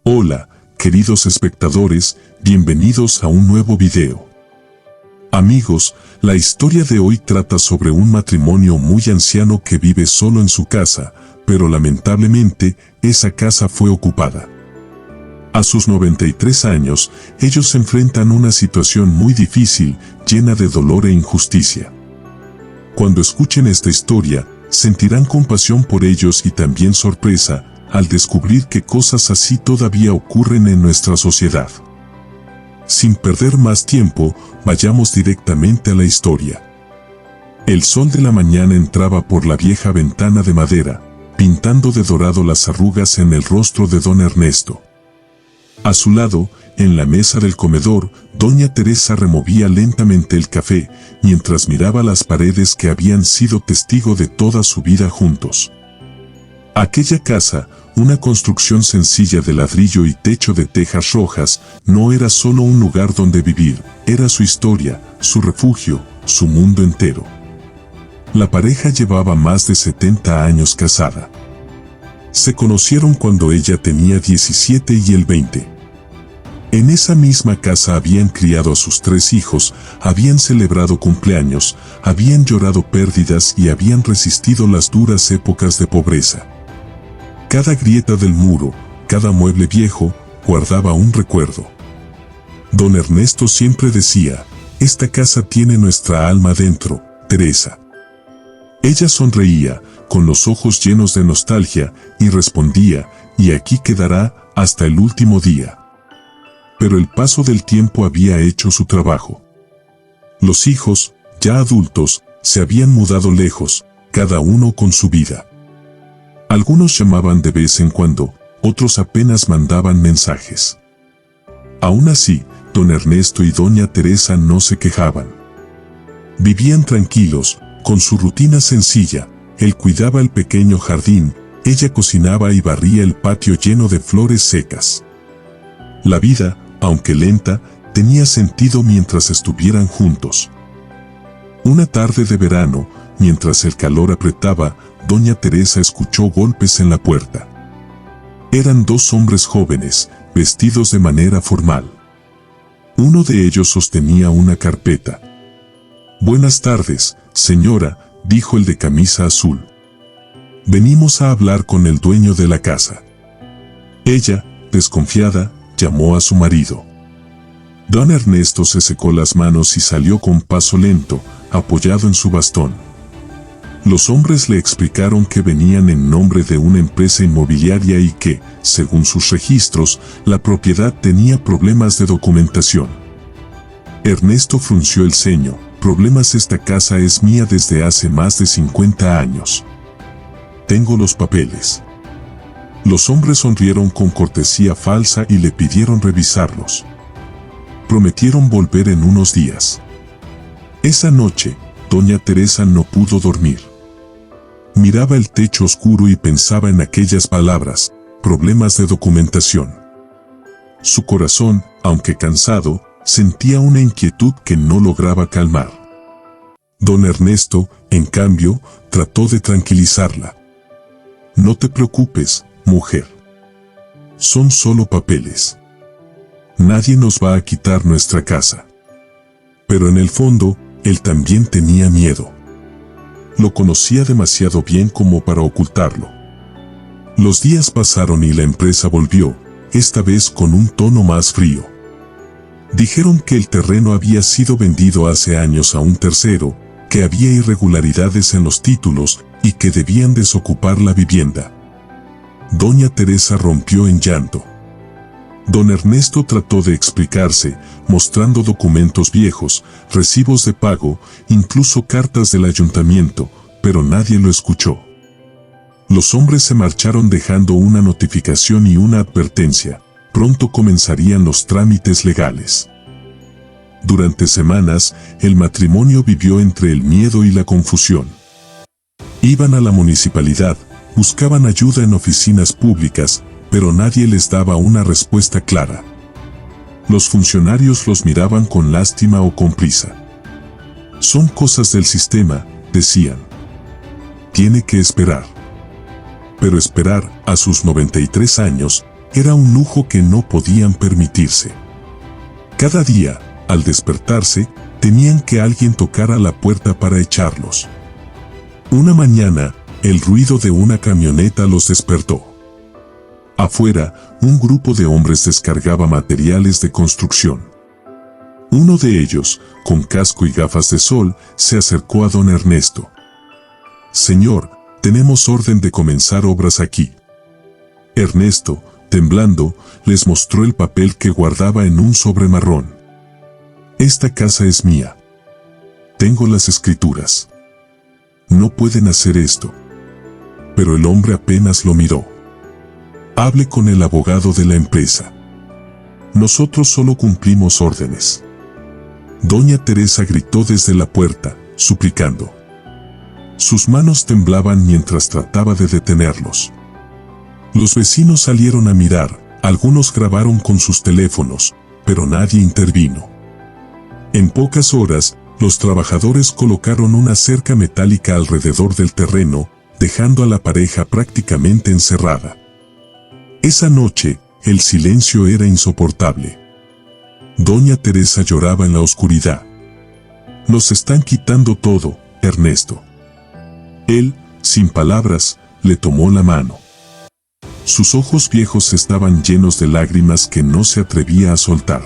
Hola, queridos espectadores, bienvenidos a un nuevo video. Amigos, la historia de hoy trata sobre un matrimonio muy anciano que vive solo en su casa, pero lamentablemente, esa casa fue ocupada. A sus 93 años, ellos se enfrentan a una situación muy difícil, llena de dolor e injusticia. Cuando escuchen esta historia, sentirán compasión por ellos y también sorpresa, al descubrir que cosas así todavía ocurren en nuestra sociedad. Sin perder más tiempo, vayamos directamente a la historia. El sol de la mañana entraba por la vieja ventana de madera, pintando de dorado las arrugas en el rostro de don Ernesto. A su lado, en la mesa del comedor, doña Teresa removía lentamente el café, mientras miraba las paredes que habían sido testigo de toda su vida juntos. Aquella casa, una construcción sencilla de ladrillo y techo de tejas rojas, no era solo un lugar donde vivir, era su historia, su refugio, su mundo entero. La pareja llevaba más de 70 años casada. Se conocieron cuando ella tenía 17 y él 20. En esa misma casa habían criado a sus 3 hijos, habían celebrado cumpleaños, habían llorado pérdidas y habían resistido las duras épocas de pobreza. Cada grieta del muro, cada mueble viejo, guardaba un recuerdo. Don Ernesto siempre decía, esta casa tiene nuestra alma dentro, Teresa. Ella sonreía, con los ojos llenos de nostalgia, y respondía, y aquí quedará hasta el último día. Pero el paso del tiempo había hecho su trabajo. Los hijos, ya adultos, se habían mudado lejos, cada uno con su vida. Algunos llamaban de vez en cuando, otros apenas mandaban mensajes. Aún así, don Ernesto y doña Teresa no se quejaban. Vivían tranquilos, con su rutina sencilla. Él cuidaba el pequeño jardín, ella cocinaba y barría el patio lleno de flores secas. La vida, aunque lenta, tenía sentido mientras estuvieran juntos. Una tarde de verano, mientras el calor apretaba, doña Teresa escuchó golpes en la puerta. Eran 2 hombres jóvenes, vestidos de manera formal. Uno de ellos sostenía una carpeta. «Buenas tardes, señora», dijo el de camisa azul. «Venimos a hablar con el dueño de la casa». Ella, desconfiada, llamó a su marido. Don Ernesto se secó las manos y salió con paso lento, apoyado en su bastón. Los hombres le explicaron que venían en nombre de una empresa inmobiliaria y que, según sus registros, la propiedad tenía problemas de documentación. Ernesto frunció el ceño. «Problemas, esta casa es mía desde hace más de 50 años. Tengo los papeles». Los hombres sonrieron con cortesía falsa y le pidieron revisarlos. Prometieron volver en unos días. Esa noche, doña Teresa no pudo dormir. Miraba el techo oscuro y pensaba en aquellas palabras, problemas de documentación. Su corazón, aunque cansado, sentía una inquietud que no lograba calmar. Don Ernesto, en cambio, trató de tranquilizarla. «No te preocupes, mujer. Son solo papeles. Nadie nos va a quitar nuestra casa». Pero en el fondo, él también tenía miedo. Lo conocía demasiado bien como para ocultarlo. Los días pasaron y la empresa volvió, esta vez con un tono más frío. Dijeron que el terreno había sido vendido hace años a un tercero, que había irregularidades en los títulos y que debían desocupar la vivienda. Doña Teresa rompió en llanto. Don Ernesto trató de explicarse, mostrando documentos viejos, recibos de pago, incluso cartas del ayuntamiento, pero nadie lo escuchó. Los hombres se marcharon dejando una notificación y una advertencia. Pronto comenzarían los trámites legales. Durante semanas, el matrimonio vivió entre el miedo y la confusión. Iban a la municipalidad, buscaban ayuda en oficinas públicas, pero nadie les daba una respuesta clara. Los funcionarios los miraban con lástima o con prisa. «Son cosas del sistema», decían. «Tiene que esperar». pero esperar a sus 93 años era un lujo que no podían permitirse. Cada día, al despertarse, temían que alguien tocara la puerta para echarlos. Una mañana, el ruido de una camioneta los despertó. Afuera, un grupo de hombres descargaba materiales de construcción. Uno de ellos, con casco y gafas de sol, se acercó a don Ernesto. «Señor, tenemos orden de comenzar obras aquí». Ernesto, temblando, les mostró el papel que guardaba en un sobre marrón. «Esta casa es mía. Tengo las escrituras. No pueden hacer esto». Pero el hombre apenas lo miró. «Hable con el abogado de la empresa. Nosotros solo cumplimos órdenes». Doña Teresa gritó desde la puerta, suplicando. Sus manos temblaban mientras trataba de detenerlos. Los vecinos salieron a mirar, algunos grabaron con sus teléfonos, pero nadie intervino. En pocas horas, los trabajadores colocaron una cerca metálica alrededor del terreno, dejando a la pareja prácticamente encerrada. Esa noche, el silencio era insoportable. Doña Teresa lloraba en la oscuridad. «Nos están quitando todo, Ernesto». Él, sin palabras, le tomó la mano. Sus ojos viejos estaban llenos de lágrimas que no se atrevía a soltar.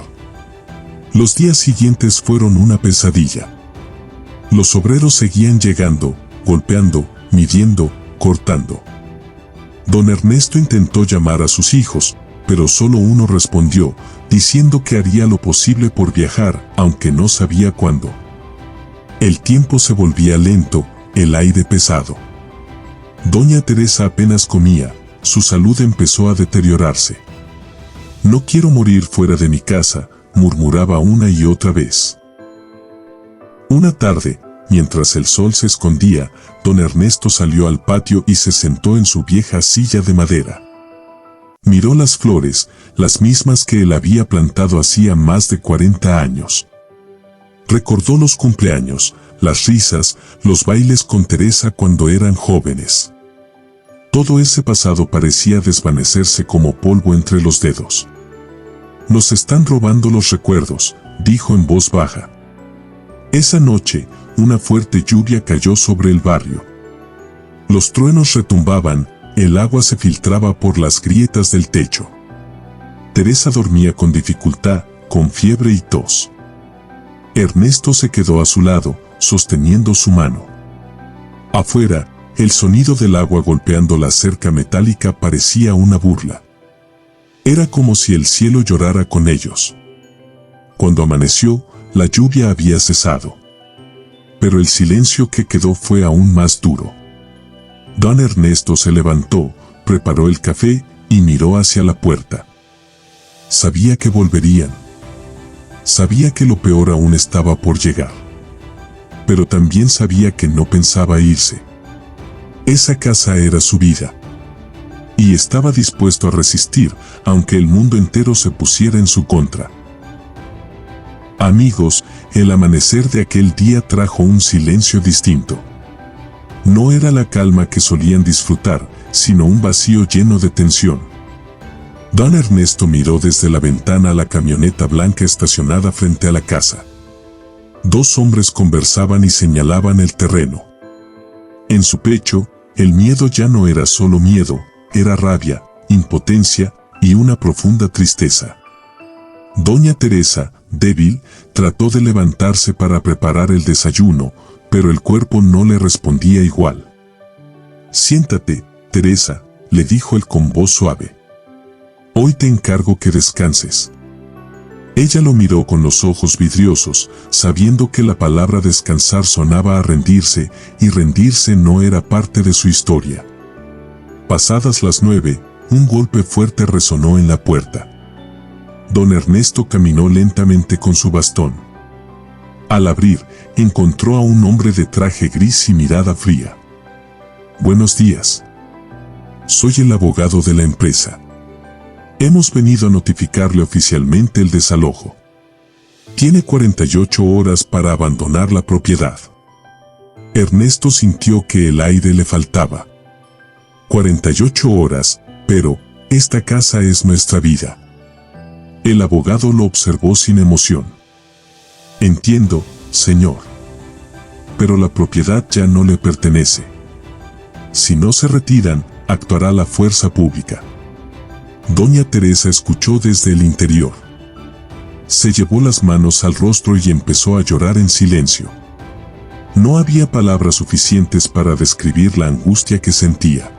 Los días siguientes fueron una pesadilla. Los obreros seguían llegando, golpeando, midiendo, cortando. Don Ernesto intentó llamar a sus hijos, pero solo uno respondió, diciendo que haría lo posible por viajar, aunque no sabía cuándo. El tiempo se volvía lento, el aire pesado. Doña Teresa apenas comía, su salud empezó a deteriorarse. «No quiero morir fuera de mi casa», murmuraba una y otra vez. Una tarde, mientras el sol se escondía, don Ernesto salió al patio y se sentó en su vieja silla de madera. Miró las flores, las mismas que él había plantado hacía más de 40 años. Recordó los cumpleaños, las risas, los bailes con Teresa cuando eran jóvenes. Todo ese pasado parecía desvanecerse como polvo entre los dedos. «Nos están robando los recuerdos», dijo en voz baja. Esa noche, una fuerte lluvia cayó sobre el barrio. Los truenos retumbaban, el agua se filtraba por las grietas del techo. Teresa dormía con dificultad, con fiebre y tos. Ernesto se quedó a su lado, sosteniendo su mano. Afuera, el sonido del agua golpeando la cerca metálica parecía una burla. Era como si el cielo llorara con ellos. Cuando amaneció, la lluvia había cesado. Pero el silencio que quedó fue aún más duro. Don Ernesto se levantó, preparó el café y miró hacia la puerta. Sabía que volverían. Sabía que lo peor aún estaba por llegar. Pero también sabía que no pensaba irse. Esa casa era su vida. Y estaba dispuesto a resistir, aunque el mundo entero se pusiera en su contra. Amigos, el amanecer de aquel día trajo un silencio distinto. No era la calma que solían disfrutar, sino un vacío lleno de tensión. Don Ernesto miró desde la ventana a la camioneta blanca estacionada frente a la casa. Dos hombres conversaban y señalaban el terreno. En su pecho, el miedo ya no era solo miedo, era rabia, impotencia y una profunda tristeza. Doña Teresa, débil, trató de levantarse para preparar el desayuno, pero el cuerpo no le respondía igual. «Siéntate, Teresa», le dijo él con voz suave. «Hoy te encargo que descanses». Ella lo miró con los ojos vidriosos, sabiendo que la palabra descansar sonaba a rendirse, y rendirse no era parte de su historia. Pasadas las 9, un golpe fuerte resonó en la puerta. Don Ernesto caminó lentamente con su bastón. Al abrir, encontró a un hombre de traje gris y mirada fría. «Buenos días. Soy el abogado de la empresa. Hemos venido a notificarle oficialmente el desalojo. Tiene 48 horas para abandonar la propiedad». Ernesto sintió que el aire le faltaba. 48 horas, pero esta casa es nuestra vida. El abogado lo observó sin emoción. Entiendo, señor. Pero la propiedad ya no le pertenece. Si no se retiran, actuará la fuerza pública. Doña Teresa escuchó desde el interior. Se llevó las manos al rostro y empezó a llorar en silencio. No había palabras suficientes para describir la angustia que sentía.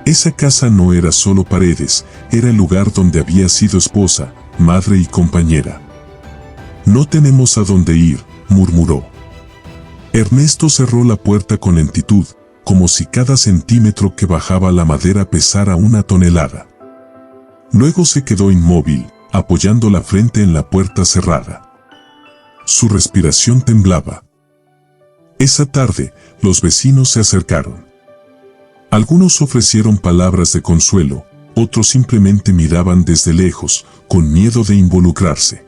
Esa casa no era solo paredes, era el lugar donde había sido esposa, madre y compañera. No tenemos a dónde ir, murmuró. Ernesto cerró la puerta con lentitud, como si cada centímetro que bajaba la madera pesara una tonelada. Luego se quedó inmóvil, apoyando la frente en la puerta cerrada. Su respiración temblaba. Esa tarde, los vecinos se acercaron. Algunos ofrecieron palabras de consuelo, otros simplemente miraban desde lejos, con miedo de involucrarse.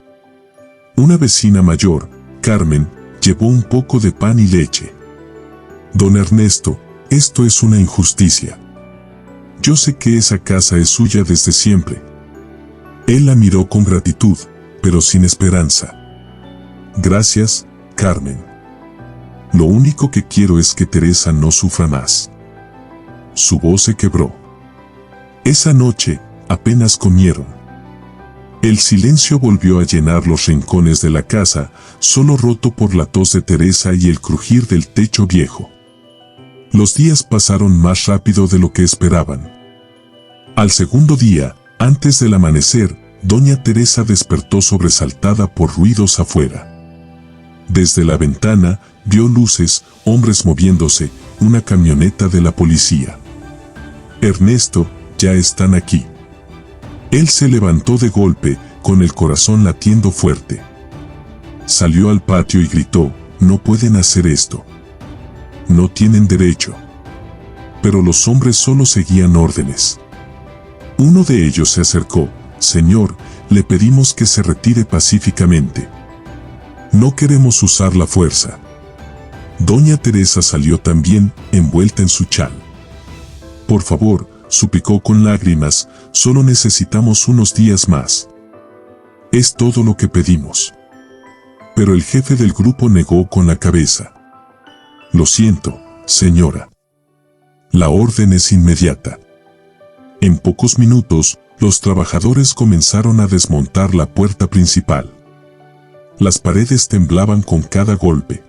Una vecina mayor, Carmen, llevó un poco de pan y leche. Don Ernesto, esto es una injusticia. Yo sé que esa casa es suya desde siempre. Él la miró con gratitud, pero sin esperanza. Gracias, Carmen. Lo único que quiero es que Teresa no sufra más. Su voz se quebró. Esa noche, apenas comieron. El silencio volvió a llenar los rincones de la casa, solo roto por la tos de Teresa y el crujir del techo viejo. Los días pasaron más rápido de lo que esperaban. Al segundo día, antes del amanecer, doña Teresa despertó sobresaltada por ruidos afuera. Desde la ventana, vio luces, hombres moviéndose, una camioneta de la policía. Ernesto, ya están aquí. Él se levantó de golpe, con el corazón latiendo fuerte. Salió al patio y gritó, no pueden hacer esto. No tienen derecho. Pero los hombres solo seguían órdenes. Uno de ellos se acercó, señor, le pedimos que se retire pacíficamente. No queremos usar la fuerza. Doña Teresa salió también, envuelta en su chal. Por favor, suplicó con lágrimas, solo necesitamos unos días más. Es todo lo que pedimos. Pero el jefe del grupo negó con la cabeza. Lo siento, señora. La orden es inmediata. En pocos minutos, los trabajadores comenzaron a desmontar la puerta principal. Las paredes temblaban con cada golpe.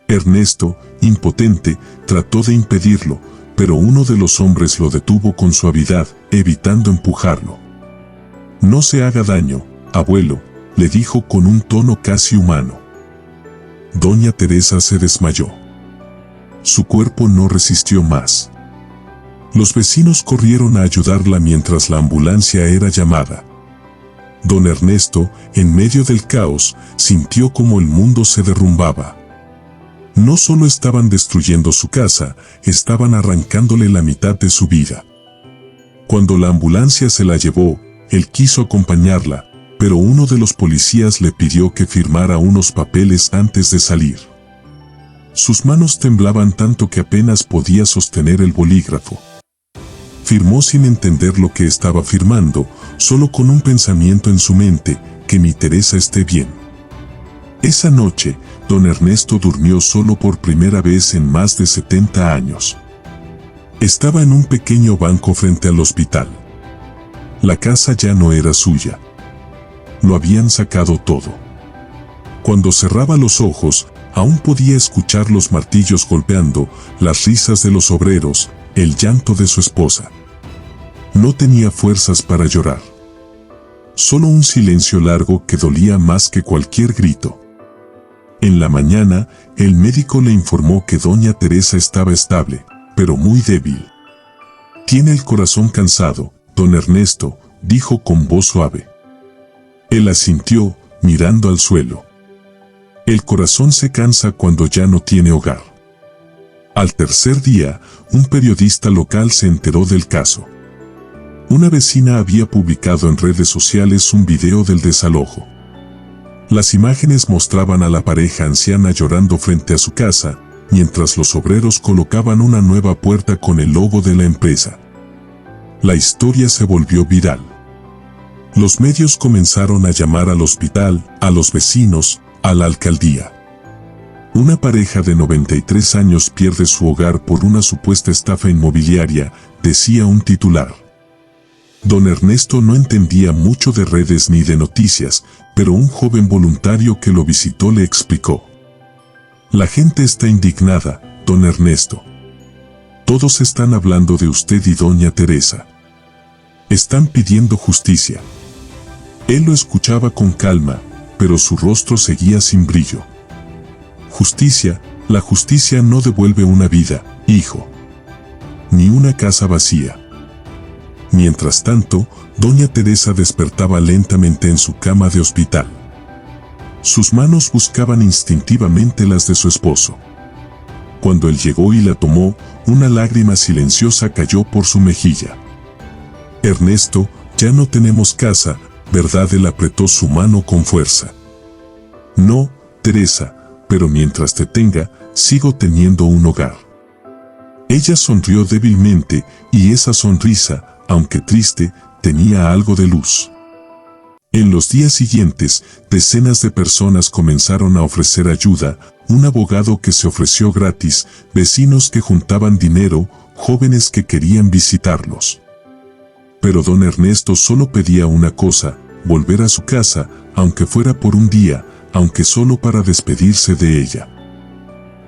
Ernesto, impotente, trató de impedirlo, pero uno de los hombres lo detuvo con suavidad, evitando empujarlo. No se haga daño, abuelo, le dijo con un tono casi humano. Doña Teresa se desmayó. Su cuerpo no resistió más. Los vecinos corrieron a ayudarla mientras la ambulancia era llamada. Don Ernesto, en medio del caos, sintió como el mundo se derrumbaba. No solo estaban destruyendo su casa, estaban arrancándole la mitad de su vida. Cuando la ambulancia se la llevó, él quiso acompañarla, pero uno de los policías le pidió que firmara unos papeles antes de salir. Sus manos temblaban tanto que apenas podía sostener el bolígrafo. Firmó sin entender lo que estaba firmando, solo con un pensamiento en su mente, que mi Teresa esté bien. Esa noche, don Ernesto durmió solo por primera vez en más de 70 años. Estaba en un pequeño banco frente al hospital. La casa ya no era suya. Lo habían sacado todo. Cuando cerraba los ojos, aún podía escuchar los martillos golpeando, las risas de los obreros, el llanto de su esposa. No tenía fuerzas para llorar. Solo un silencio largo que dolía más que cualquier grito. En la mañana, el médico le informó que doña Teresa estaba estable, pero muy débil. Tiene el corazón cansado, don Ernesto, dijo con voz suave. Él asintió, mirando al suelo. El corazón se cansa cuando ya no tiene hogar. Al tercer día, un periodista local se enteró del caso. Una vecina había publicado en redes sociales un video del desalojo. Las imágenes mostraban a la pareja anciana llorando frente a su casa, mientras los obreros colocaban una nueva puerta con el logo de la empresa. La historia se volvió viral. Los medios comenzaron a llamar al hospital, a los vecinos, a la alcaldía. Una pareja de 93 años pierde su hogar por una supuesta estafa inmobiliaria, decía un titular. Don Ernesto no entendía mucho de redes ni de noticias, pero un joven voluntario que lo visitó le explicó. La gente está indignada, don Ernesto. Todos están hablando de usted y doña Teresa. Están pidiendo justicia. Él lo escuchaba con calma, pero su rostro seguía sin brillo. Justicia, la justicia no devuelve una vida, hijo. Ni una casa vacía. Mientras tanto, doña Teresa despertaba lentamente en su cama de hospital. Sus manos buscaban instintivamente las de su esposo. Cuando él llegó y la tomó, una lágrima silenciosa cayó por su mejilla. Ernesto, ya no tenemos casa, ¿verdad? Él apretó su mano con fuerza. No, Teresa, pero mientras te tenga, sigo teniendo un hogar. Ella sonrió débilmente, y esa sonrisa, aunque triste, tenía algo de luz. En los días siguientes, decenas de personas comenzaron a ofrecer ayuda, un abogado que se ofreció gratis, vecinos que juntaban dinero, jóvenes que querían visitarlos. Pero don Ernesto solo pedía una cosa, volver a su casa, aunque fuera por un día, aunque solo para despedirse de ella.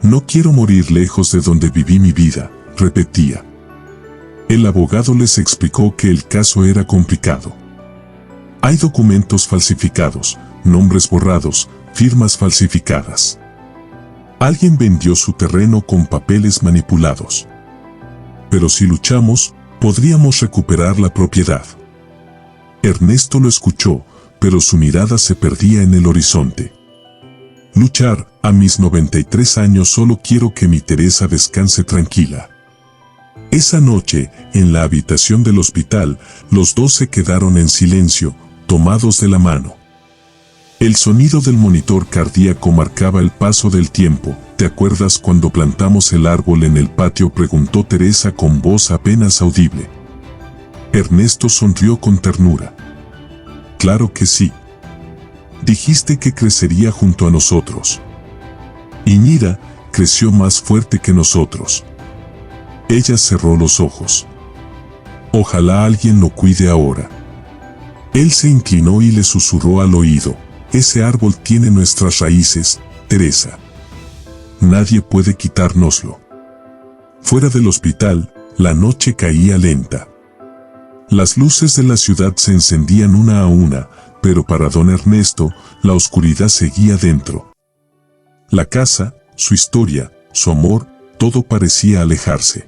No quiero morir lejos de donde viví mi vida, repetía. El abogado les explicó que el caso era complicado. Hay documentos falsificados, nombres borrados, firmas falsificadas. Alguien vendió su terreno con papeles manipulados. Pero si luchamos, podríamos recuperar la propiedad. Ernesto lo escuchó, pero su mirada se perdía en el horizonte. Luchar, a mis 93 años solo quiero que mi Teresa descanse tranquila. Esa noche, en la habitación del hospital, los dos se quedaron en silencio, tomados de la mano. El sonido del monitor cardíaco marcaba el paso del tiempo. ¿Te acuerdas cuando plantamos el árbol en el patio?, preguntó Teresa con voz apenas audible. Ernesto sonrió con ternura. Claro que sí. Dijiste que crecería junto a nosotros. Y mira, creció más fuerte que nosotros. Ella cerró los ojos. Ojalá alguien lo cuide ahora. Él se inclinó y le susurró al oído. Ese árbol tiene nuestras raíces, Teresa. Nadie puede quitárnoslo. Fuera del hospital, la noche caía lenta. Las luces de la ciudad se encendían una a una, pero para don Ernesto, la oscuridad seguía dentro. La casa, su historia, su amor, todo parecía alejarse.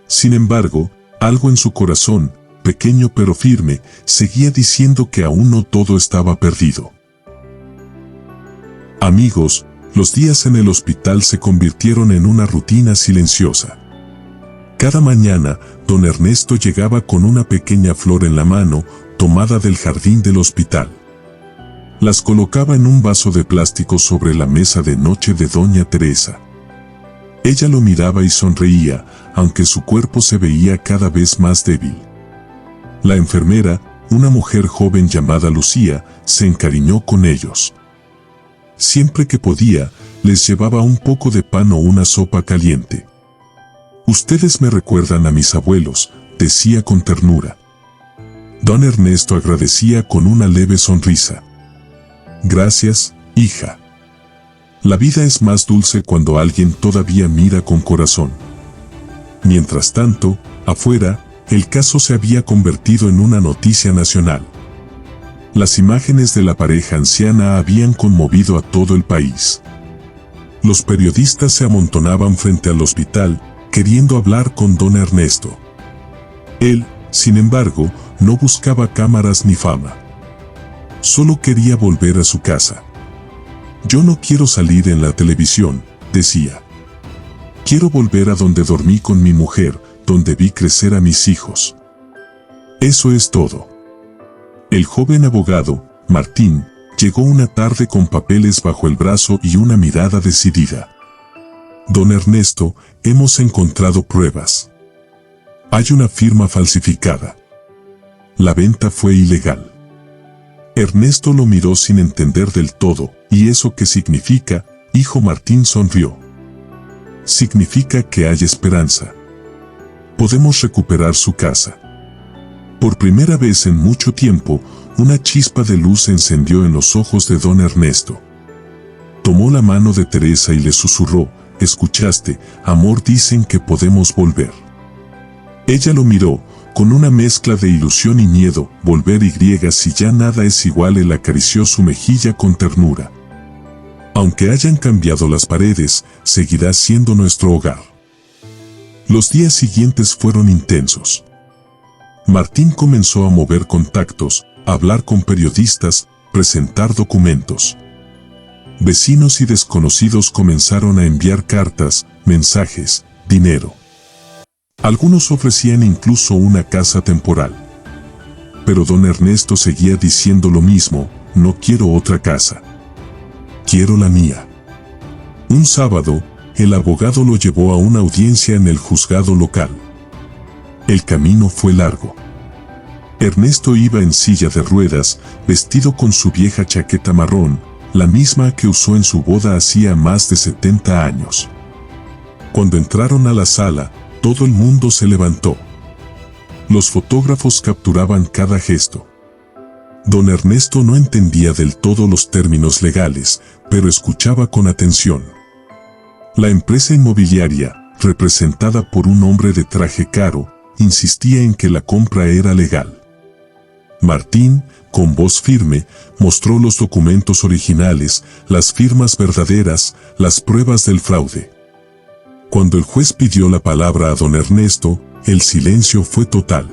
Sin embargo, algo en su corazón, pequeño pero firme, seguía diciendo que aún no todo estaba perdido. Amigos, los días en el hospital se convirtieron en una rutina silenciosa. Cada mañana, don Ernesto llegaba con una pequeña flor en la mano, tomada del jardín del hospital. Las colocaba en un vaso de plástico sobre la mesa de noche de doña Teresa. Ella lo miraba y sonreía, aunque su cuerpo se veía cada vez más débil. La enfermera, una mujer joven llamada Lucía, se encariñó con ellos. Siempre que podía, les llevaba un poco de pan o una sopa caliente. Ustedes me recuerdan a mis abuelos, decía con ternura. Don Ernesto agradecía con una leve sonrisa. Gracias, hija. La vida es más dulce cuando alguien todavía mira con corazón. Mientras tanto, afuera, el caso se había convertido en una noticia nacional. Las imágenes de la pareja anciana habían conmovido a todo el país. Los periodistas se amontonaban frente al hospital, queriendo hablar con don Ernesto. Él, sin embargo, no buscaba cámaras ni fama. Solo quería volver a su casa. Yo no quiero salir en la televisión, decía. Quiero volver a donde dormí con mi mujer, donde vi crecer a mis hijos. Eso es todo. El joven abogado, Martín, llegó una tarde con papeles bajo el brazo y una mirada decidida. Don Ernesto, hemos encontrado pruebas. Hay una firma falsificada. La venta fue ilegal. Ernesto lo miró sin entender del todo. ¿Y eso qué significa? Hijo Martín sonrió. Significa que hay esperanza. Podemos recuperar su casa. Por primera vez en mucho tiempo, una chispa de luz se encendió en los ojos de don Ernesto. Tomó la mano de Teresa y le susurró: «¿Escuchaste, amor? Dicen que podemos volver». Ella lo miró, con una mezcla de ilusión y miedo. «Volver y si ya nada es igual». Él acarició su mejilla con ternura. «Aunque hayan cambiado las paredes, seguirá siendo nuestro hogar». Los días siguientes fueron intensos. Martín comenzó a mover contactos, a hablar con periodistas, presentar documentos. Vecinos y desconocidos comenzaron a enviar cartas, mensajes, dinero. Algunos ofrecían incluso una casa temporal. Pero don Ernesto seguía diciendo lo mismo: «No quiero otra casa. Quiero la mía». Un sábado, el abogado lo llevó a una audiencia en el juzgado local. El camino fue largo. Ernesto iba en silla de ruedas, vestido con su vieja chaqueta marrón, la misma que usó en su boda hacía más de 70 años. Cuando entraron a la sala, todo el mundo se levantó. Los fotógrafos capturaban cada gesto. Don Ernesto no entendía del todo los términos legales, pero escuchaba con atención. La empresa inmobiliaria, representada por un hombre de traje caro, insistía en que la compra era legal. Martín, con voz firme, mostró los documentos originales, las firmas verdaderas, las pruebas del fraude. Cuando el juez pidió la palabra a don Ernesto, el silencio fue total.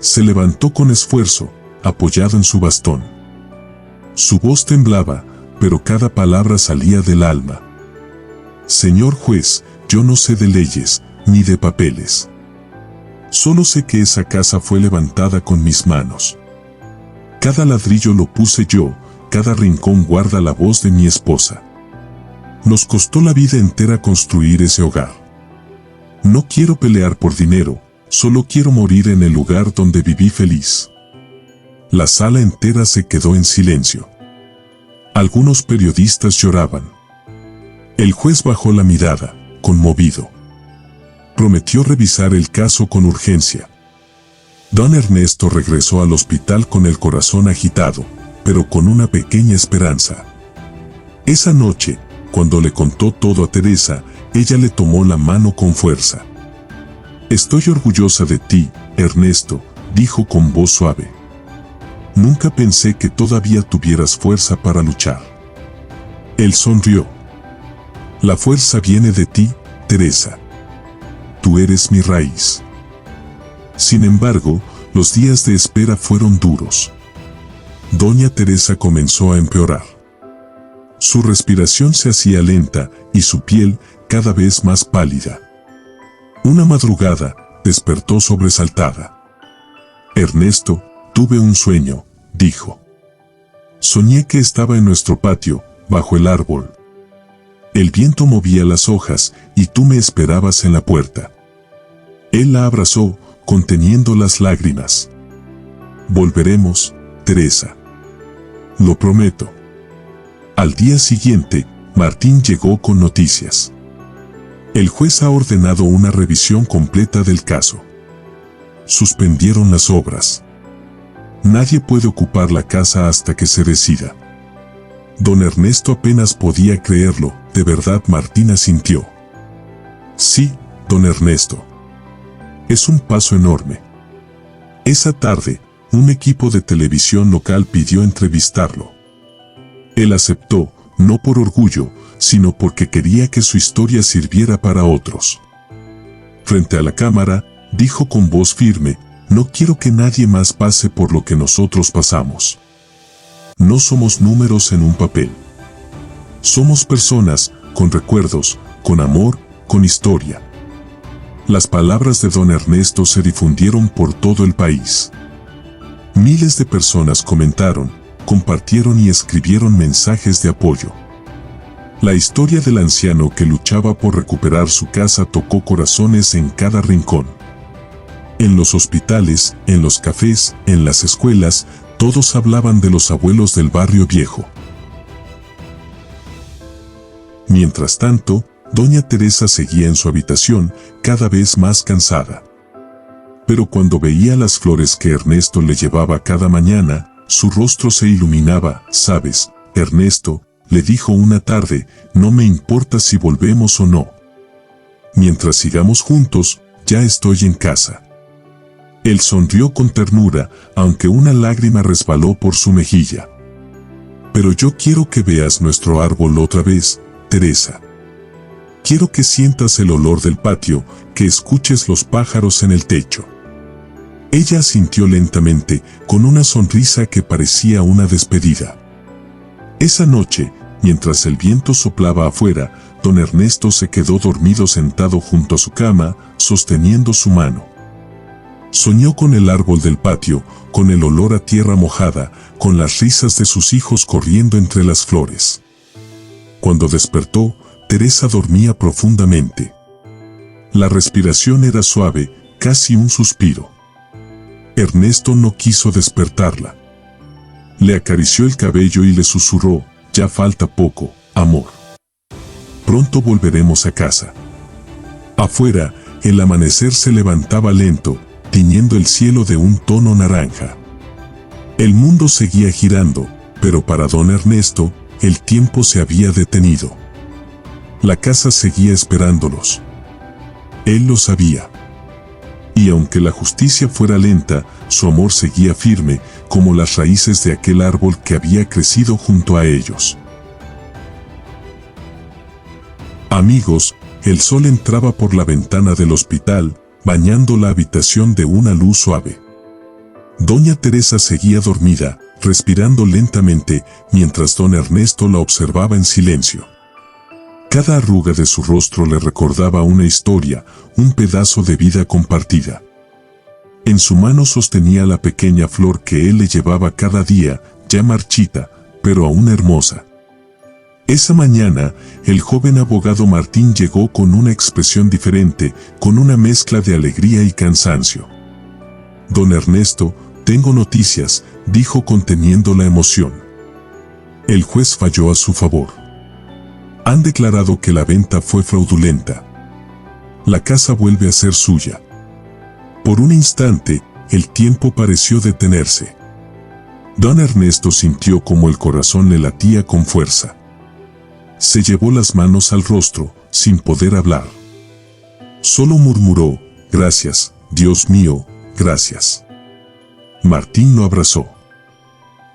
Se levantó con esfuerzo, apoyado en su bastón. Su voz temblaba, pero cada palabra salía del alma. «Señor juez, yo no sé de leyes, ni de papeles. Solo sé que esa casa fue levantada con mis manos. Cada ladrillo lo puse yo, cada rincón guarda la voz de mi esposa. Nos costó la vida entera construir ese hogar. No quiero pelear por dinero, solo quiero morir en el lugar donde viví feliz». La sala entera se quedó en silencio. Algunos periodistas lloraban. El juez bajó la mirada, conmovido. Prometió revisar el caso con urgencia. Don Ernesto regresó al hospital con el corazón agitado, pero con una pequeña esperanza. Esa noche, cuando le contó todo a Teresa, ella le tomó la mano con fuerza. «Estoy orgullosa de ti, Ernesto», dijo con voz suave. «Nunca pensé que todavía tuvieras fuerza para luchar». Él sonrió. «La fuerza viene de ti, Teresa. Tú eres mi raíz». Sin embargo, los días de espera fueron duros. Doña Teresa comenzó a empeorar. Su respiración se hacía lenta y su piel cada vez más pálida. Una madrugada, despertó sobresaltada. «Ernesto, tuve un sueño», dijo. «Soñé que estaba en nuestro patio, bajo el árbol. El viento movía las hojas y tú me esperabas en la puerta». Él la abrazó, conteniendo las lágrimas. «Volveremos, Teresa. Lo prometo». Al día siguiente, Martín llegó con noticias. El juez ha ordenado una revisión completa del caso. Suspendieron las obras. Nadie puede ocupar la casa hasta que se decida. Don Ernesto apenas podía creerlo. De verdad, Martín asintió. «Sí, don Ernesto. Es un paso enorme». Esa tarde, un equipo de televisión local pidió entrevistarlo. Él aceptó, no por orgullo, sino porque quería que su historia sirviera para otros. Frente a la cámara, dijo con voz firme: «No quiero que nadie más pase por lo que nosotros pasamos. No somos números en un papel. Somos personas, con recuerdos, con amor, con historia». Las palabras de don Ernesto se difundieron por todo el país. Miles de personas comentaron, compartieron y escribieron mensajes de apoyo. La historia del anciano que luchaba por recuperar su casa tocó corazones en cada rincón. En los hospitales, en los cafés, en las escuelas, todos hablaban de los abuelos del barrio viejo. Mientras tanto, doña Teresa seguía en su habitación, cada vez más cansada. Pero cuando veía las flores que Ernesto le llevaba cada mañana, su rostro se iluminaba. «¿Sabes, Ernesto?», le dijo una tarde, «no me importa si volvemos o no. Mientras sigamos juntos, ya estoy en casa». Él sonrió con ternura, aunque una lágrima resbaló por su mejilla. «Pero yo quiero que veas nuestro árbol otra vez, Teresa. Quiero que sientas el olor del patio, que escuches los pájaros en el techo». Ella asintió lentamente, con una sonrisa que parecía una despedida. Esa noche, mientras el viento soplaba afuera, don Ernesto se quedó dormido sentado junto a su cama, sosteniendo su mano. Soñó con el árbol del patio, con el olor a tierra mojada, con las risas de sus hijos corriendo entre las flores. Cuando despertó, Teresa dormía profundamente. La respiración era suave, casi un suspiro. Ernesto no quiso despertarla. Le acarició el cabello y le susurró, «Ya falta poco, amor. Pronto volveremos a casa». Afuera, el amanecer se levantaba lento, tiñendo el cielo de un tono naranja. El mundo seguía girando, pero para don Ernesto, el tiempo se había detenido. La casa seguía esperándolos. Él lo sabía. Y aunque la justicia fuera lenta, su amor seguía firme, como las raíces de aquel árbol que había crecido junto a ellos. Amigos, el sol entraba por la ventana del hospital, bañando la habitación de una luz suave. Doña Teresa seguía dormida, respirando lentamente, mientras don Ernesto la observaba en silencio. Cada arruga de su rostro le recordaba una historia, un pedazo de vida compartida. En su mano sostenía la pequeña flor que él le llevaba cada día, ya marchita, pero aún hermosa. Esa mañana, el joven abogado Martín llegó con una expresión diferente, con una mezcla de alegría y cansancio. «Don Ernesto, tengo noticias», dijo conteniendo la emoción. El juez falló a su favor. Han declarado que la venta fue fraudulenta. La casa vuelve a ser suya. Por un instante, el tiempo pareció detenerse. Don Ernesto sintió como el corazón le latía con fuerza. Se llevó las manos al rostro, sin poder hablar. Solo murmuró, «Gracias, Dios mío, gracias». Martín lo abrazó.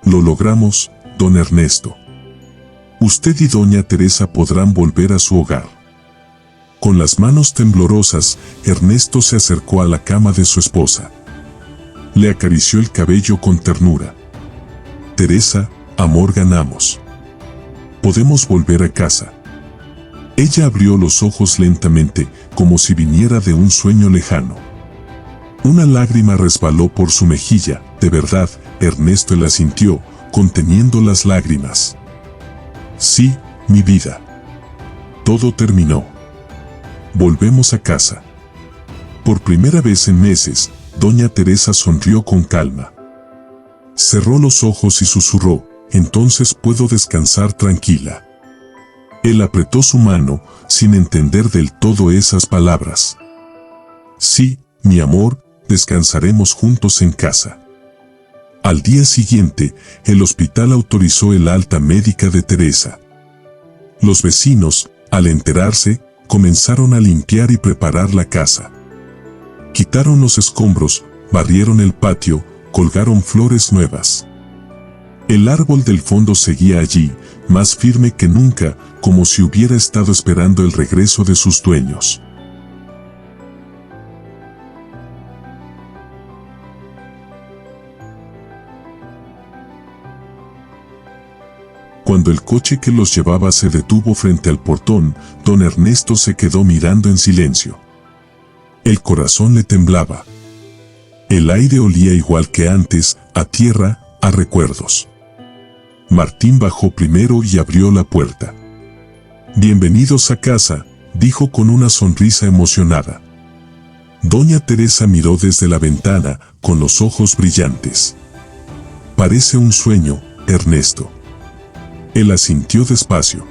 «Lo logramos, don Ernesto. Usted y doña Teresa podrán volver a su hogar». Con las manos temblorosas, Ernesto se acercó a la cama de su esposa. Le acarició el cabello con ternura. «Teresa, amor, ganamos. Podemos volver a casa». Ella abrió los ojos lentamente, como si viniera de un sueño lejano. Una lágrima resbaló por su mejilla. «¿De verdad?», Ernesto la sintió, conteniendo las lágrimas. «Sí, mi vida. Todo terminó. Volvemos a casa». Por primera vez en meses, doña Teresa sonrió con calma. Cerró los ojos y susurró, «Entonces puedo descansar tranquila». Él apretó su mano, sin entender del todo esas palabras. «Sí, mi amor, descansaremos juntos en casa». Al día siguiente, el hospital autorizó el alta médica de Teresa. Los vecinos, al enterarse, comenzaron a limpiar y preparar la casa. Quitaron los escombros, barrieron el patio, colgaron flores nuevas. El árbol del fondo seguía allí, más firme que nunca, como si hubiera estado esperando el regreso de sus dueños. Cuando el coche que los llevaba se detuvo frente al portón, don Ernesto se quedó mirando en silencio. El corazón le temblaba. El aire olía igual que antes, a tierra, a recuerdos. Martín bajó primero y abrió la puerta. Bienvenidos a casa, dijo con una sonrisa emocionada. Doña Teresa miró desde la ventana, con los ojos brillantes. Parece un sueño, Ernesto. Él asintió despacio.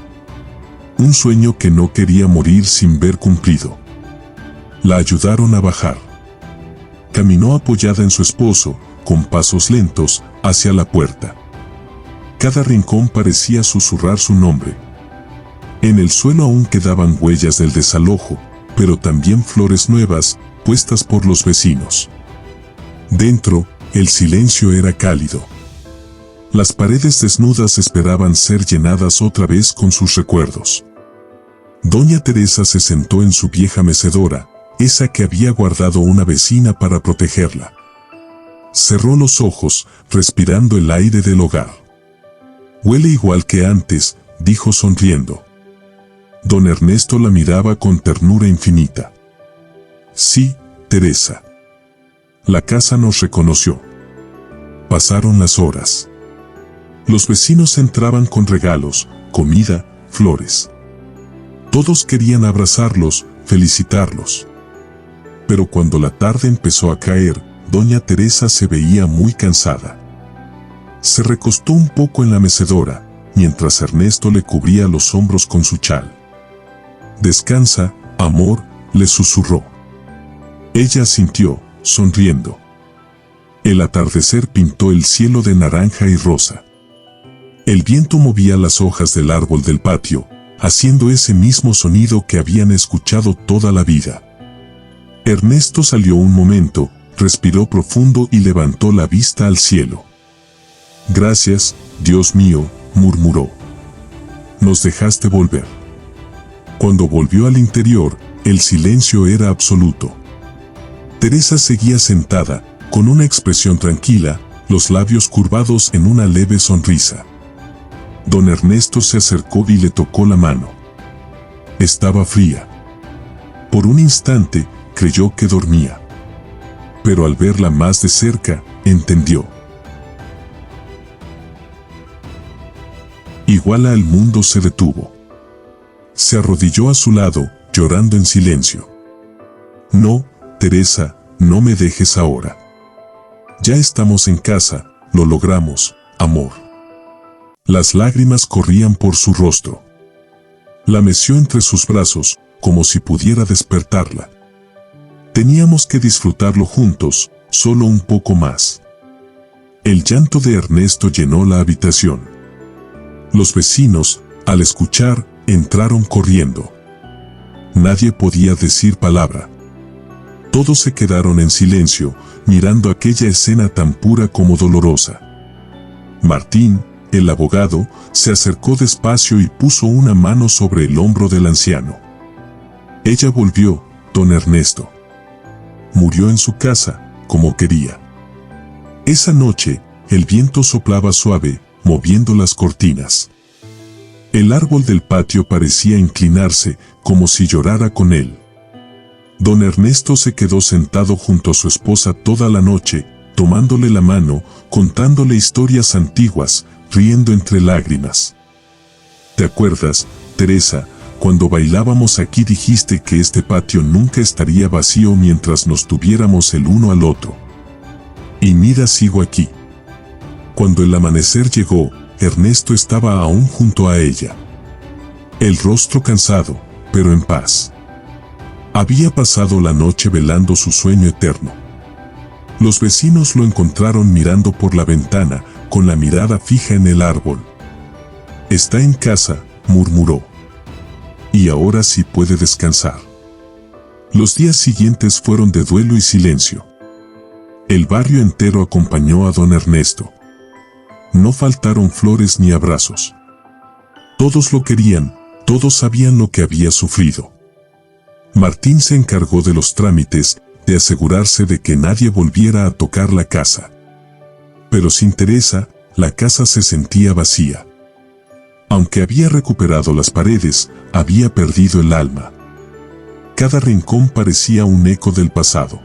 Un sueño que no quería morir sin ver cumplido. La ayudaron a bajar. Caminó apoyada en su esposo, con pasos lentos, hacia la puerta. Cada rincón parecía susurrar su nombre. En el suelo aún quedaban huellas del desalojo, pero también flores nuevas, puestas por los vecinos. Dentro, el silencio era cálido. Las paredes desnudas esperaban ser llenadas otra vez con sus recuerdos. Doña Teresa se sentó en su vieja mecedora, esa que había guardado una vecina para protegerla. Cerró los ojos, respirando el aire del hogar. Huele igual que antes, dijo sonriendo. Don Ernesto la miraba con ternura infinita. Sí, Teresa. La casa nos reconoció. Pasaron las horas. Los vecinos entraban con regalos, comida, flores. Todos querían abrazarlos, felicitarlos. Pero cuando la tarde empezó a caer, doña Teresa se veía muy cansada. Se recostó un poco en la mecedora, mientras Ernesto le cubría los hombros con su chal. «Descansa, amor», le susurró. Ella asintió, sonriendo. El atardecer pintó el cielo de naranja y rosa. El viento movía las hojas del árbol del patio, haciendo ese mismo sonido que habían escuchado toda la vida. Ernesto salió un momento, respiró profundo y levantó la vista al cielo. «Gracias, Dios mío», murmuró. «Nos dejaste volver». Cuando volvió al interior, el silencio era absoluto. Teresa seguía sentada, con una expresión tranquila, los labios curvados en una leve sonrisa. Don Ernesto se acercó y le tocó la mano. Estaba fría. Por un instante, creyó que dormía. Pero al verla más de cerca, entendió. Iguala el mundo se detuvo. Se arrodilló a su lado, llorando en silencio. «No, Teresa, no me dejes ahora. Ya estamos en casa, lo logramos, amor». Las lágrimas corrían por su rostro. La meció entre sus brazos, como si pudiera despertarla. Teníamos que disfrutarlo juntos, solo un poco más. El llanto de Ernesto llenó la habitación. Los vecinos, al escuchar, entraron corriendo. Nadie podía decir palabra. Todos se quedaron en silencio, mirando aquella escena tan pura como dolorosa. Martín, el abogado, se acercó despacio y puso una mano sobre el hombro del anciano. «Ella volvió, don Ernesto. Murió en su casa, como quería». Esa noche, el viento soplaba suave, moviendo las cortinas. El árbol del patio parecía inclinarse, como si llorara con él. Don Ernesto se quedó sentado junto a su esposa toda la noche, tomándole la mano, contándole historias antiguas, riendo entre lágrimas. «¿Te acuerdas, Teresa, cuando bailábamos aquí dijiste que este patio nunca estaría vacío mientras nos tuviéramos el uno al otro? Y mira, sigo aquí». Cuando el amanecer llegó, Ernesto estaba aún junto a ella. El rostro cansado, pero en paz. Había pasado la noche velando su sueño eterno. Los vecinos lo encontraron mirando por la ventana, con la mirada fija en el árbol. «Está en casa», murmuró. «Y ahora sí puede descansar». Los días siguientes fueron de duelo y silencio. El barrio entero acompañó a don Ernesto. No faltaron flores ni abrazos. Todos lo querían, todos sabían lo que había sufrido. Martín se encargó de los trámites, de asegurarse de que nadie volviera a tocar la casa. Pero sin Teresa, la casa se sentía vacía. Aunque había recuperado las paredes, había perdido el alma. Cada rincón parecía un eco del pasado.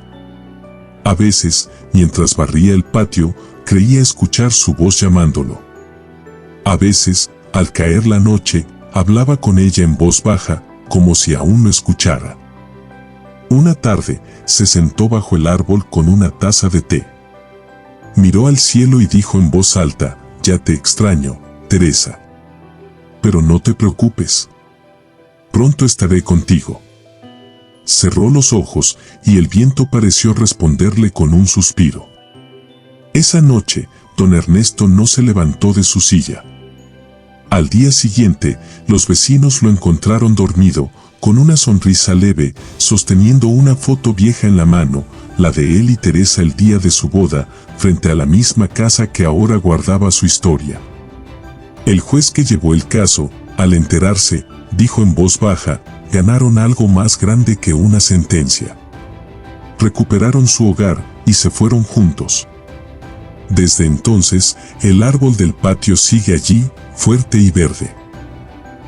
A veces, mientras barría el patio, creía escuchar su voz llamándolo. A veces, al caer la noche, hablaba con ella en voz baja, como si aún lo escuchara. Una tarde, se sentó bajo el árbol con una taza de té. Miró al cielo y dijo en voz alta: «Ya te extraño, Teresa. Pero no te preocupes. Pronto estaré contigo». Cerró los ojos y el viento pareció responderle con un suspiro. Esa noche, don Ernesto no se levantó de su silla. Al día siguiente, los vecinos lo encontraron dormido, con una sonrisa leve, sosteniendo una foto vieja en la mano, la de él y Teresa el día de su boda, frente a la misma casa que ahora guardaba su historia. El juez que llevó el caso, al enterarse, dijo en voz baja: «Ganaron algo más grande que una sentencia». Recuperaron su hogar y se fueron juntos. Desde entonces, el árbol del patio sigue allí, fuerte y verde.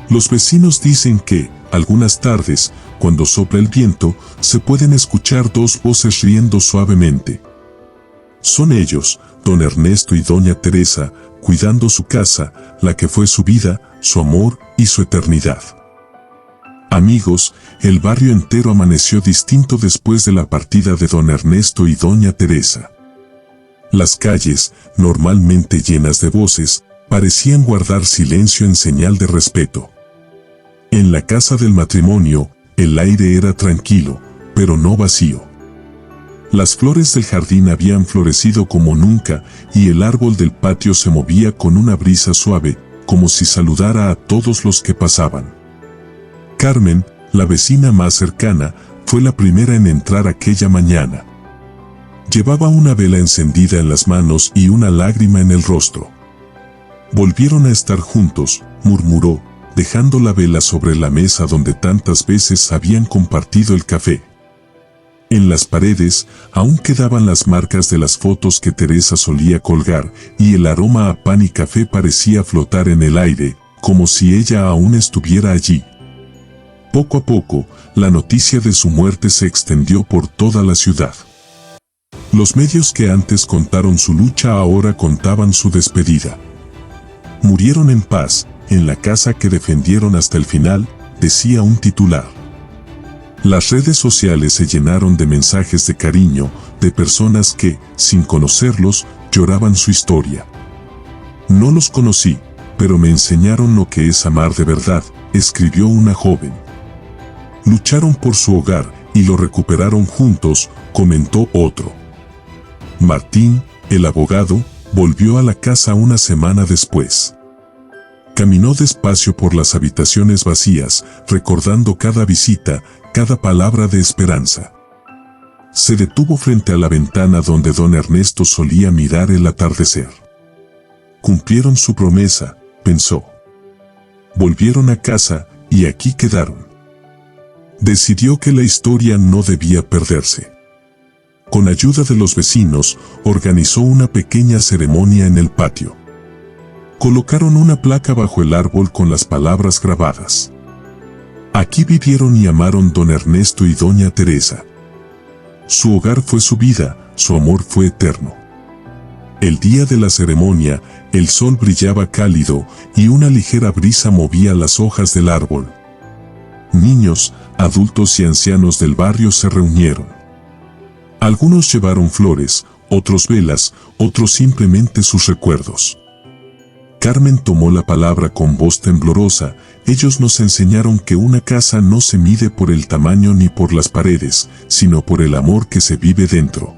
Los vecinos dicen que, algunas tardes, cuando sopla el viento, se pueden escuchar dos voces riendo suavemente. Son ellos, don Ernesto y doña Teresa, cuidando su casa, la que fue su vida, su amor y su eternidad. Amigos, el barrio entero amaneció distinto después de la partida de don Ernesto y doña Teresa. Las calles, normalmente llenas de voces, parecían guardar silencio en señal de respeto. En la casa del matrimonio, el aire era tranquilo, pero no vacío. Las flores del jardín habían florecido como nunca y el árbol del patio se movía con una brisa suave, como si saludara a todos los que pasaban. Carmen, la vecina más cercana, fue la primera en entrar aquella mañana. Llevaba una vela encendida en las manos y una lágrima en el rostro. «Volvieron a estar juntos», murmuró, dejando la vela sobre la mesa donde tantas veces habían compartido el café. En las paredes aún quedaban las marcas de las fotos que Teresa solía colgar, y el aroma a pan y café parecía flotar en el aire, como si ella aún estuviera allí. Poco a poco, la noticia de su muerte se extendió por toda la ciudad. Los medios que antes contaron su lucha ahora contaban su despedida. «Murieron en paz, en la casa que defendieron hasta el final», decía un titular. Las redes sociales se llenaron de mensajes de cariño, de personas que, sin conocerlos, lloraban su historia. «No los conocí, pero me enseñaron lo que es amar de verdad», escribió una joven. «Lucharon por su hogar y lo recuperaron juntos», comentó otro. Martín, el abogado, volvió a la casa una semana después. Caminó despacio por las habitaciones vacías, recordando cada visita, cada palabra de esperanza. Se detuvo frente a la ventana donde don Ernesto solía mirar el atardecer. Cumplieron su promesa, pensó. Volvieron a casa y aquí quedaron. Decidió que la historia no debía perderse. Con ayuda de los vecinos, organizó una pequeña ceremonia en el patio. Colocaron una placa bajo el árbol con las palabras grabadas. Aquí vivieron y amaron don Ernesto y doña Teresa. Su hogar fue su vida, su amor fue eterno. El día de la ceremonia, el sol brillaba cálido y una ligera brisa movía las hojas del árbol. Niños, adultos y ancianos del barrio se reunieron. Algunos llevaron flores, otros velas, otros simplemente sus recuerdos. Carmen tomó la palabra con voz temblorosa. «Ellos nos enseñaron que una casa no se mide por el tamaño ni por las paredes, sino por el amor que se vive dentro.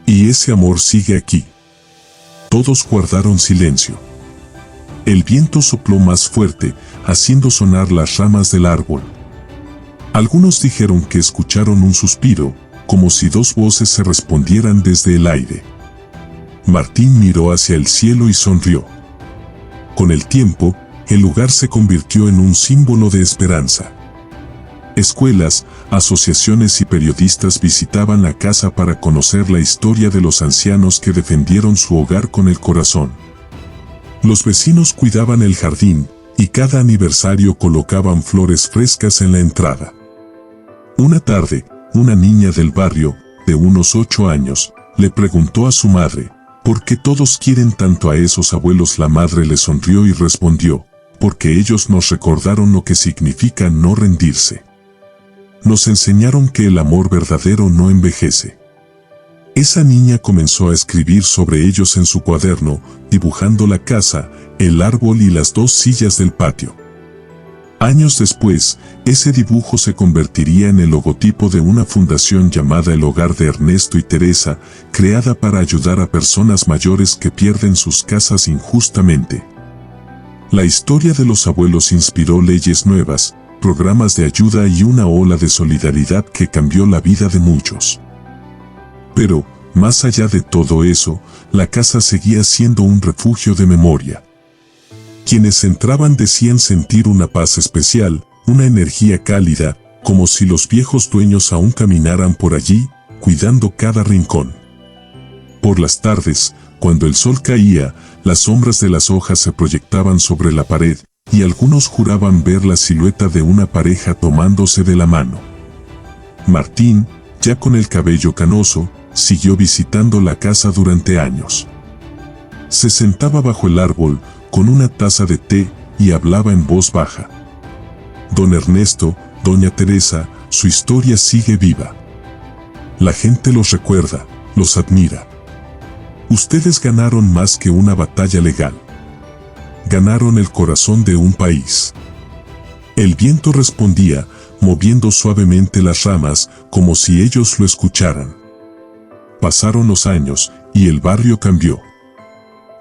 Y ese amor sigue aquí». Todos guardaron silencio. El viento sopló más fuerte, haciendo sonar las ramas del árbol. Algunos dijeron que escucharon un suspiro, como si dos voces se respondieran desde el aire. Martín miró hacia el cielo y sonrió. Con el tiempo, el lugar se convirtió en un símbolo de esperanza. Escuelas, asociaciones y periodistas visitaban la casa para conocer la historia de los ancianos que defendieron su hogar con el corazón. Los vecinos cuidaban el jardín, y cada aniversario colocaban flores frescas en la entrada. Una tarde, una niña del barrio, de unos 8 años, le preguntó a su madre: «¿Por qué todos quieren tanto a esos abuelos?». La madre le sonrió y respondió: porque ellos nos recordaron lo que significa no rendirse. Nos enseñaron que el amor verdadero no envejece. Esa niña comenzó a escribir sobre ellos en su cuaderno, dibujando la casa, el árbol y las 2 sillas del patio. Años después, ese dibujo se convertiría en el logotipo de una fundación llamada El Hogar de Ernesto y Teresa, creada para ayudar a personas mayores que pierden sus casas injustamente. La historia de los abuelos inspiró leyes nuevas, programas de ayuda y una ola de solidaridad que cambió la vida de muchos. Pero, más allá de todo eso, la casa seguía siendo un refugio de memoria. Quienes entraban decían sentir una paz especial, una energía cálida, como si los viejos dueños aún caminaran por allí, cuidando cada rincón. Por las tardes, cuando el sol caía, las sombras de las hojas se proyectaban sobre la pared, y algunos juraban ver la silueta de una pareja tomándose de la mano. Martín, ya con el cabello canoso, siguió visitando la casa durante años. Se sentaba bajo el árbol, con una taza de té, y hablaba en voz baja. Don Ernesto, doña Teresa, su historia sigue viva. La gente los recuerda, los admira. Ustedes ganaron más que una batalla legal. Ganaron el corazón de un país. El viento respondía, moviendo suavemente las ramas, como si ellos lo escucharan. Pasaron los años, y el barrio cambió.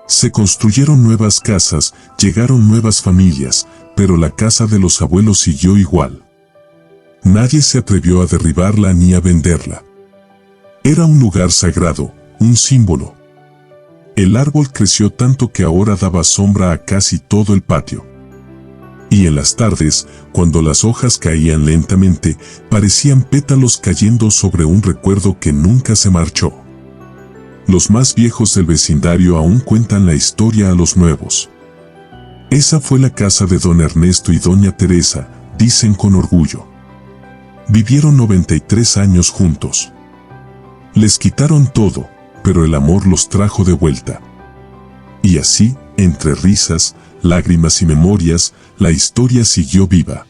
Se construyeron nuevas casas, llegaron nuevas familias, pero la casa de los abuelos siguió igual. Nadie se atrevió a derribarla ni a venderla. Era un lugar sagrado, un símbolo. El árbol creció tanto que ahora daba sombra a casi todo el patio. Y en las tardes, cuando las hojas caían lentamente, parecían pétalos cayendo sobre un recuerdo que nunca se marchó. Los más viejos del vecindario aún cuentan la historia a los nuevos. Esa fue la casa de don Ernesto y doña Teresa, dicen con orgullo. Vivieron 93 años juntos. Les quitaron todo, pero el amor los trajo de vuelta. Y así, entre risas, lágrimas y memorias, la historia siguió viva.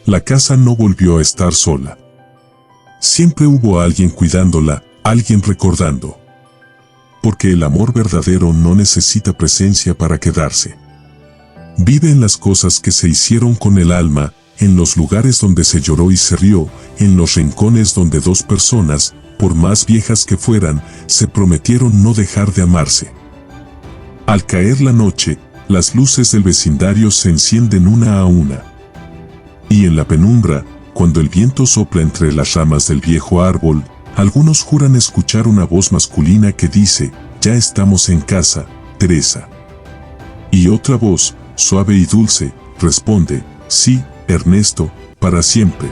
La casa no volvió a estar sola. Siempre hubo alguien cuidándola, alguien recordando. Porque el amor verdadero no necesita presencia para quedarse. Vive en las cosas que se hicieron con el alma, en los lugares donde se lloró y se rió, en los rincones donde 2 personas, por más viejas que fueran, se prometieron no dejar de amarse. Al caer la noche, las luces del vecindario se encienden una a una. Y en la penumbra, cuando el viento sopla entre las ramas del viejo árbol, algunos juran escuchar una voz masculina que dice, ya estamos en casa, Teresa. Y otra voz, suave y dulce, responde, sí, Ernesto, para siempre.